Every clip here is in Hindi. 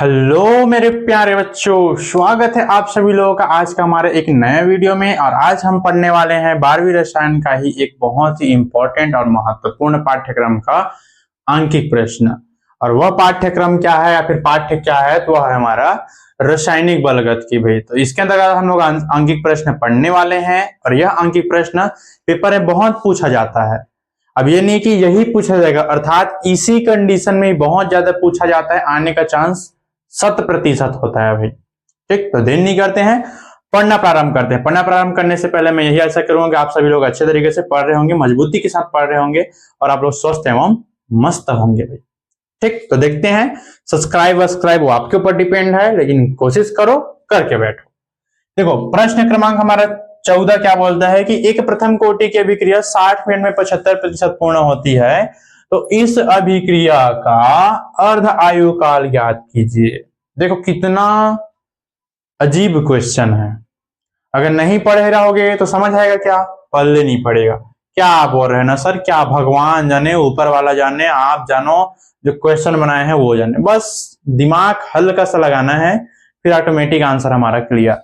हेलो मेरे प्यारे बच्चों, स्वागत है आप सभी लोगों का आज का हमारे एक नए वीडियो में। और आज हम पढ़ने वाले हैं 12वीं रसायन का ही एक बहुत ही इंपॉर्टेंट और महत्वपूर्ण पाठ्यक्रम का आंकिक प्रश्न। और वह पाठ्यक्रम क्या है या फिर पाठ्य क्या है, तो वह है हमारा रासायनिक बलगत की भाई। तो इसके अंतर्गत हम लोग आंकिक प्रश्न पढ़ने वाले हैं और यह आंकिक प्रश्न पेपर में बहुत पूछा जाता है। अब ये नहीं कि यही पूछा जाएगा, अर्थात इसी कंडीशन में बहुत ज्यादा पूछा जाता है, आने का चांस 100% होता है भाई। ठीक, तो देर नहीं करते हैं, पढ़ना प्रारंभ करते हैं। पढ़ना प्रारंभ करने से पहले मैं यही आशा करूंगा कि आप सभी लोग अच्छे तरीके से पढ़ रहे होंगे, मजबूती के साथ पढ़ रहे होंगे और आप लोग स्वस्थ एवं मस्त होंगे भाई। ठीक, तो देखते हैं। सब्सक्राइब वो आपके ऊपर डिपेंड है, लेकिन कोशिश करो, करके बैठो। देखो, प्रश्न क्रमांक हमारा 14 क्या बोलता है कि एक प्रथम कोटि की अभिक्रिया 60 मिनट में 75% पूर्ण होती है, तो इस अभिक्रिया का अर्ध आयु काल ज्ञात कीजिए। देखो कितना अजीब क्वेश्चन है। अगर नहीं पढ़े रहोगे तो समझ आएगा क्या, पल्ले नहीं पड़ेगा। क्या आप बोल रहे हैं ना सर, क्या भगवान जाने, ऊपर वाला जाने, आप जानो, जो क्वेश्चन बनाए हैं वो जाने। बस दिमाग हल्का सा लगाना है, फिर ऑटोमेटिक आंसर हमारा क्लियर।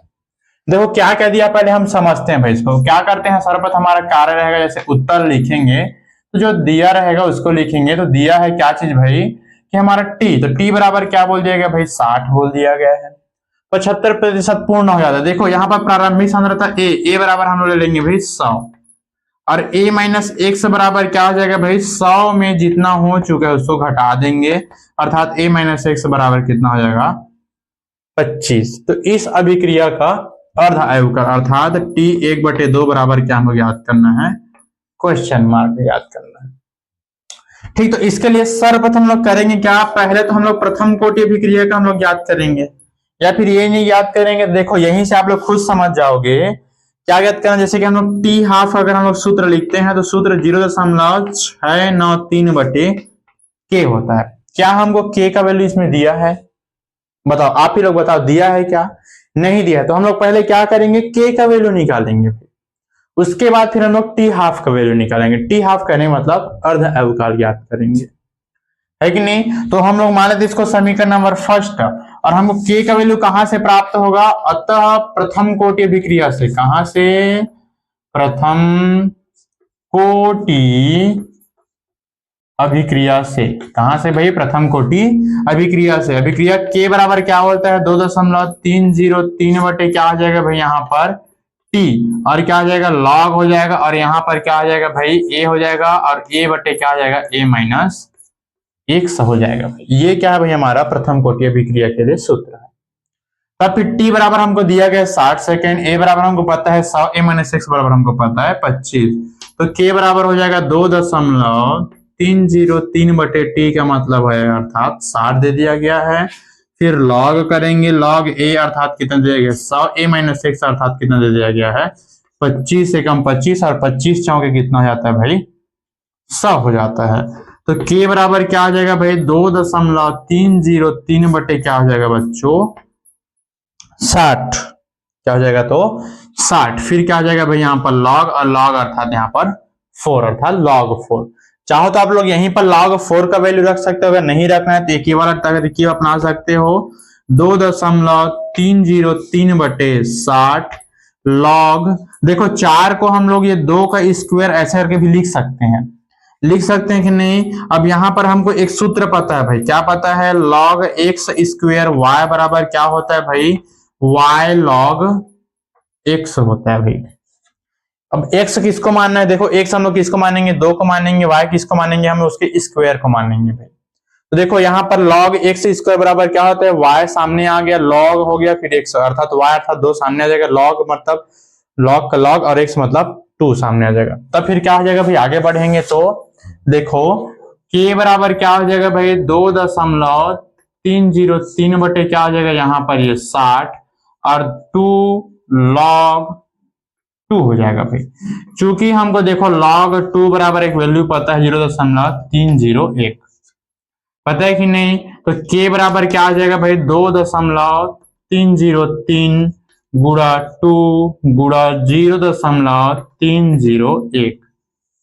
देखो क्या कह दिया, पहले हम समझते हैं भाई इसको। क्या करते हैं, सर्वप्रथम हमारा कार्य रहेगा, जैसे उत्तर लिखेंगे तो जो दिया रहेगा उसको लिखेंगे। तो दिया है क्या चीज भाई, कि हमारा टी, तो टी बराबर क्या बोल दिया गया भाई, 60 बोल दिया गया है। 75% पूर्ण हो जाता है। देखो यहाँ पर प्रारंभिक सांद्रता ए बराबर हम लोग ले लेंगे भाई 100, और a माइनस एक्स बराबर क्या हो जाएगा भाई, 100 में जितना हो चुका है उसको घटा देंगे, अर्थात a माइनस एक्स बराबर कितना हो जाएगा 25। तो इस अभिक्रिया का अर्ध आयु का अर्थात t 1/2 बराबर क्या हमें याद करना है, क्वेश्चन मार्क याद करना है। ठीक, तो इसके लिए सर्वप्रथम हम लोग करेंगे क्या, पहले तो हम लोग प्रथम कोटि अभिक्रिया का हम लोग याद करेंगे, या फिर ये नहीं याद करेंगे। देखो यहीं से आप लोग खुद समझ जाओगे क्या याद करना। जैसे कि हम लोग टी हाफ अगर हम लोग सूत्र लिखते हैं तो सूत्र 0.693 होता है। क्या हमको के का वैल्यू इसमें दिया है, बताओ, आप ही लोग बताओ, दिया है क्या, नहीं दिया है। तो हम लोग पहले क्या करेंगे, के का वैल्यू निकालेंगे, उसके बाद फिर हम लोग टी हाफ का वैल्यू निकालेंगे। टी हाफ करने मतलब अर्ध आयु काल ज्ञात करेंगे, है कि नहीं। तो हम लोग मान लेते इसको समीकरण नंबर फर्स्ट, और हमको के का वैल्यू कहां से प्राप्त होगा, अतः प्रथम कोटि अभिक्रिया से। कहां से, प्रथम कोटि अभिक्रिया से। कहां से भाई, प्रथम कोटि अभिक्रिया से। अभिक्रिया के बराबर क्या होता है, 2.303 बटे क्या हो जाएगा भाई यहाँ पर टी, और क्या हो जाएगा लॉग हो जाएगा, और यहाँ पर क्या हो जाएगा भाई ए हो जाएगा, और ए बटे क्या हो जाएगा ए माइनस एक्स हो जाएगा। ये क्या है भाई, हमारा प्रथम कोटि अभिक्रिया के लिए सूत्र है। तब फिर टी बराबर हमको दिया गया 60 सेकेंड, ए बराबर हमको पता है 100, ए माइनस एक्स बराबर हमको पता है 25। तो के बराबर हो जाएगा 2.303 बटे टी का मतलब है अर्थात 60 दे दिया गया है। फिर लॉग करेंगे, लॉग ए अर्थात कितना दिया गया 100, ए माइनस एक्स अर्थात कितना दे दिया गया है 25 से कम 25, और 25 चौके कितना हो जाता है भाई 100 हो जाता है। तो के बराबर क्या हो जाएगा भाई 2.303 बटे क्या हो जाएगा बच्चों 60, क्या हो जाएगा तो 60। फिर क्या हो जाएगा भाई यहाँ पर लॉग, और लॉग अर्थात यहाँ पर 4 अर्थात log 4। चाहो तो आप लोग यहीं पर log 4 का वैल्यू रख सकते हो, अगर नहीं रखना है तो एक ही वाला तरकीब अपना सकते हो। 2.303 बटे 60 लॉग, देखो 4 को हम लोग ये 2 का स्क्वायर ऐसे करके भी लिख सकते हैं, लिख सकते हैं कि नहीं। अब यहाँ पर हमको एक सूत्र पता है भाई, क्या पता है, log x स्क्वायर y बराबर क्या होता है भाई y log x होता है भाई। अब x किसको मानना है, देखो x हम लोग किसको मानेंगे, 2 को मानेंगे, y किसको मानेंगे, हम उसके स्क्वायर को मानेंगे भाई। तो देखो यहाँ पर log x स्क्वायर बराबर क्या होता है, y सामने आ गया, log हो गया, फिर x अर्थात y अर्थात 2 सामने आ जाएगा, log मतलब log का log, और x मतलब 2 सामने आ जाएगा। तब फिर क्या हो जाएगा भाई, आगे बढ़ेंगे तो देखो k बराबर क्या हो जाएगा भाई 2.303 बटे क्या हो जाएगा यहाँ पर ये 60, और 2 log 2 हो जाएगा भाई। चूंकि हमको देखो log 2 बराबर एक वैल्यू पता है 0.301, पता है कि नहीं। तो k बराबर क्या हो जाएगा भाई 2.303 गुणा 2 गुणा 0.301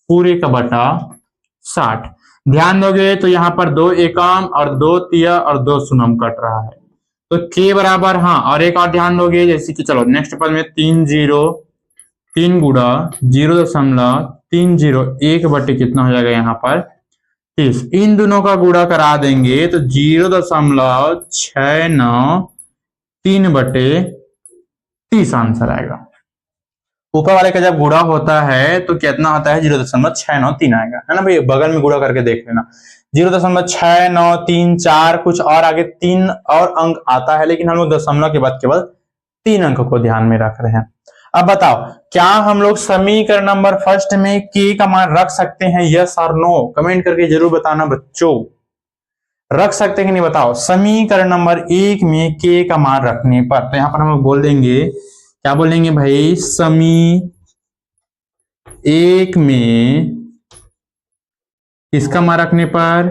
पूरे का बटा 60। ध्यान दोगे तो यहाँ पर 2 एकम और 2 तिया और 2 शून्यम कट रहा है, तो k बराबर, हाँ, और एक और ध्यान दोगे, जैसे कि चलो नेक्स्ट पद में 3 गुड़ा 0.301 बटे कितना हो जाएगा यहाँ पर 30। इन दोनों का गुड़ा करा देंगे तो 0.693 बटे 30 आंसर आएगा। ऊपर वाले का जब गुड़ा होता है तो कितना आता है 0.693 आएगा, है ना भाई। बगल में गुड़ा करके देख लेना, 0.6934 कुछ और आगे 3 और अंक आता है, लेकिन हम लोग दशमलव के बाद केवल 3 अंक को ध्यान में रख रहे हैं। अब बताओ, क्या हम लोग समीकरण नंबर फर्स्ट में k का मान रख सकते हैं? यस और नो कमेंट करके जरूर बताना बच्चों। रख सकते हैं कि नहीं बताओ। समीकरण नंबर 1 में k का मान रखने पर, तो यहां पर हम लोग बोल देंगे, क्या बोलेंगे भाई, समी 1 में इसका मान रखने पर,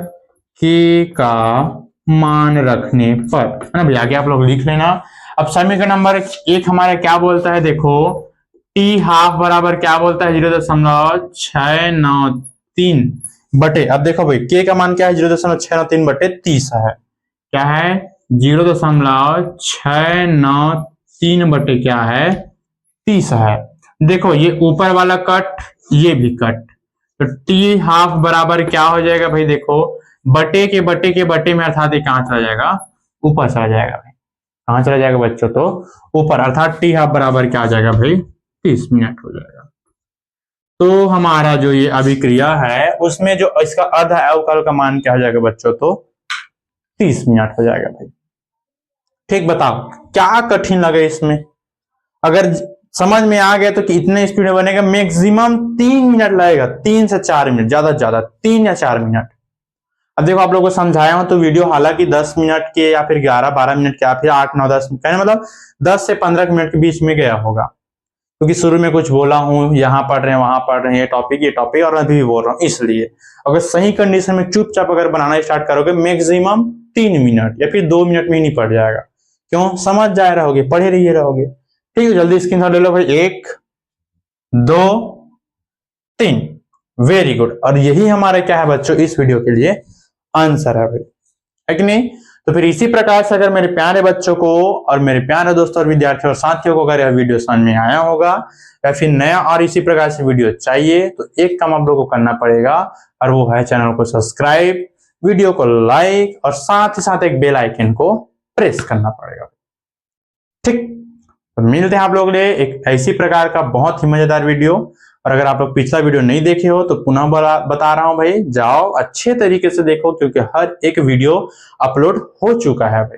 k का मान रखने पर, है ना भैया। आगे आप लोग लिख लेना। अब समीकरण नंबर 1 हमारा क्या बोलता है, देखो t हाफ बराबर क्या बोलता है 0.693 बटे, अब देखो भाई k का मान क्या है 0.693 बटे 30 है। क्या है 0.693 बटे क्या है 30 है। देखो ये ऊपर वाला कट, ये भी कट, तो t हाफ बराबर क्या हो जाएगा भाई, देखो बटे के बटे में अर्थात ये कहां चला जाएगा, ऊपर चला जाएगा भाई। कहां चला जाएगा बच्चों, तो ऊपर, अर्थात t हाफ बराबर क्या आ जाएगा भाई 30 मिनट हो जाएगा। तो हमारा जो ये अभिक्रिया है उसमें जो इसका अर्ध अवकल का मान क्या हो जाएगा बच्चों, तो 30 मिनट हो जाएगा भाई। ठीक, बताओ क्या कठिन लगे इसमें? अगर समझ में आ गया तो कि इतने स्पीड में बनेगा, मैक्सिमम 3 मिनट लगेगा, 3 से 4 मिनट, ज्यादा से ज्यादा 3 या 4 मिनट। अब देखो आप लोगों को समझाया हूं तो वीडियो हालांकि 10 मिनट के या फिर 11-12 मिनट के या फिर 8-9-10 कहने मतलब 10 से 15 मिनट के बीच में गया होगा, क्योंकि शुरू में कुछ बोला हूं, यहाँ पढ़ रहे हैं वहां पढ़ रहे हैं, ये टॉपिक और अभी भी बोल रहा हूं। इसलिए अगर सही कंडीशन में चुपचाप अगर बनाना स्टार्ट करोगे, मैक्सिमम 3 मिनट या फिर 2 मिनट में ही नहीं पड़ जाएगा। क्यों? समझ जाए रहोगे, पढ़े रहिए रहोगे। ठीक है, जल्दी स्क्रीनशॉट ले लो भाई। 1 2 3, वेरी गुड। और यही हमारा क्या है बच्चों, इस वीडियो के लिए आंसर है भाई, है कि नहीं? तो फिर इसी प्रकार से अगर मेरे प्यारे बच्चों को और मेरे प्यारे दोस्तों और विद्यार्थियों और साथियों को अगर यह वीडियो समझ में आया होगा या फिर नया और इसी प्रकार से वीडियो चाहिए, तो एक काम आप लोगों को करना पड़ेगा, और वो है चैनल को सब्सक्राइब, वीडियो को लाइक और साथ ही साथ एक बेल आइकन को प्रेस करना पड़ेगा। ठीक, तो मिलते हैं आप लोगों के लिए एक ऐसी प्रकार का बहुत ही मजेदार वीडियो। और अगर आप लोग पिछला वीडियो नहीं देखे हो तो पुनः बता रहा हूं भाई, जाओ अच्छे तरीके से देखो, क्योंकि हर एक वीडियो अपलोड हो चुका है भाई।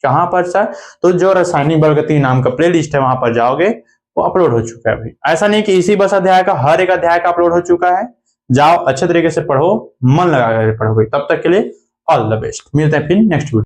कहां पर सर? तो जो रासायनिक बल गति नाम का प्लेलिस्ट है वहां पर जाओगे, वो अपलोड हो चुका है भाई। ऐसा नहीं कि इसी बस अध्याय का, हर एक अध्याय का अपलोड हो चुका है। जाओ अच्छे तरीके से पढ़ो, मन लगा कर पढ़ो भाई। तब तक के लिए ऑल द बेस्ट, मिलते हैं फिर नेक्स्ट वीडियो।